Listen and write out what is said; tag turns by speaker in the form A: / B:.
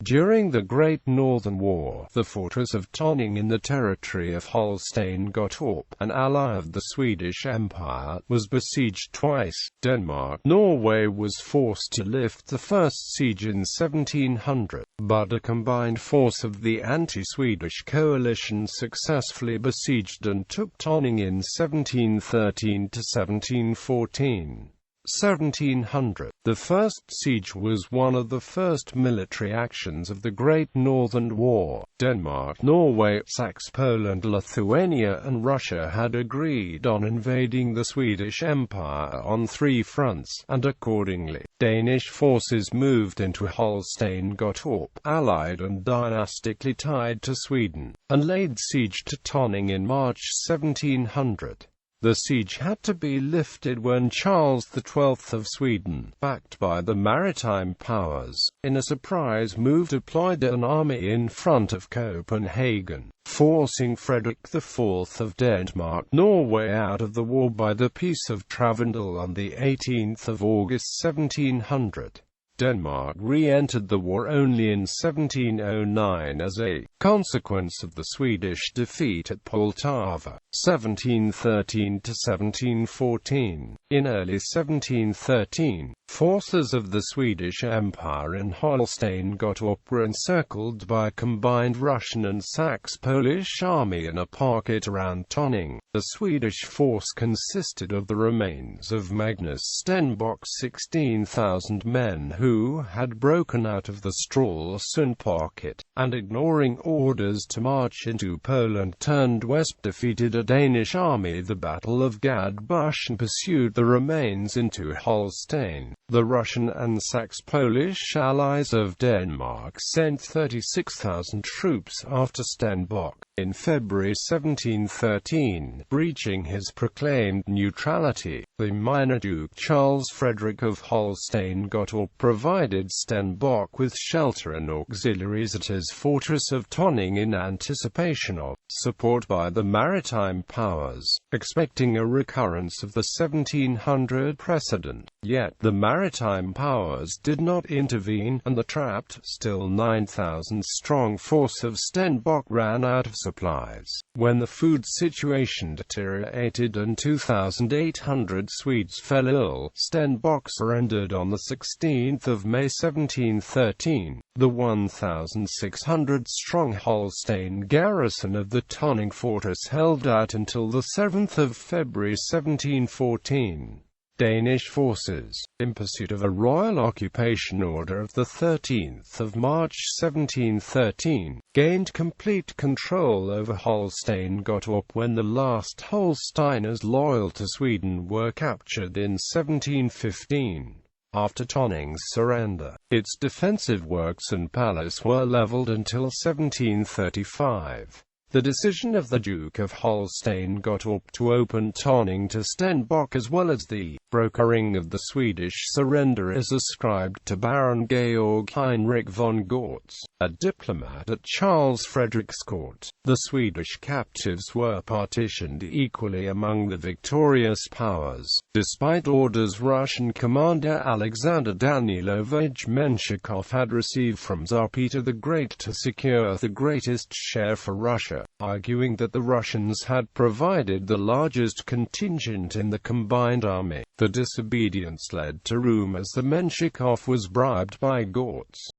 A: During the Great Northern War, the fortress of Tönning in the territory of Holstein-Gottorp, an ally of the Swedish Empire, was besieged twice. Denmark-Norway was forced to lift the first siege in 1700, but a combined force of the anti-Swedish coalition successfully besieged and took Tönning in 1713 to 1714. 1700. The first siege was one of the first military actions of the Great Northern War. Denmark, Norway, Saxe-Poland, Lithuania and Russia had agreed on invading the Swedish Empire on 3 fronts, and accordingly, Danish forces moved into Holstein-Gottorp, allied and dynastically tied to Sweden, and laid siege to Tönning in March 1700. The siege had to be lifted when Charles XII of Sweden, backed by the maritime powers, in a surprise move deployed an army in front of Copenhagen, forcing Frederick IV of Denmark-Norway out of the war by the Peace of Travendel on 18 August 1700. Denmark re-entered the war only in 1709 as a consequence of the Swedish defeat at Poltava, 1713 to 1714. In early 1713, forces of the Swedish Empire in Holstein-Gottorp were encircled by a combined Russian and Saxe-Polish army in a pocket around Tönning. The Swedish force consisted of the remains of Magnus Stenbock's 16,000 men who had broken out of the Stralsund pocket, and ignoring orders to march into Poland turned west, defeated a Danish army the Battle of Gadbush and pursued the remains into Holstein. The Russian and Saxe-Polish allies of Denmark sent 36,000 troops after Stenbock in February 1713, breaching his proclaimed neutrality. The minor Duke Charles Frederick of Holstein-Gottorp provided Stenbock with shelter and auxiliaries at his fortress of Tönning in anticipation of support by the maritime powers, expecting a recurrence of the 1700 precedent. Yet the maritime powers did not intervene, and the trapped, still 9,000-strong force of Stenbock ran out of supplies. When the food situation deteriorated and 2,800 Swedes fell ill, Stenbock surrendered on 16 May 1713. The 1,600-strong Holstein garrison of the Tönning fortress held out until 7 February 1714. Danish forces, in pursuit of a royal occupation order of 13 March 1713, gained complete control over Holstein-Gottorp when the last Holsteiners loyal to Sweden were captured in 1715. After Tönning's surrender, its defensive works and palace were leveled until 1735. The decision of the Duke of Holstein-Gottorp to open Tönning to Stenbock, as well as the brokering of the Swedish surrender, is ascribed to Baron Georg Heinrich von Gortz, a diplomat at Charles Frederick's court. The Swedish captives were partitioned equally among the victorious powers. Despite orders Russian commander Alexander Danilovich Menshikov had received from Tsar Peter the Great to secure the greatest share for Russia, arguing that the Russians had provided the largest contingent in the combined army. The disobedience led to rumors that Menshikov was bribed by Gortz.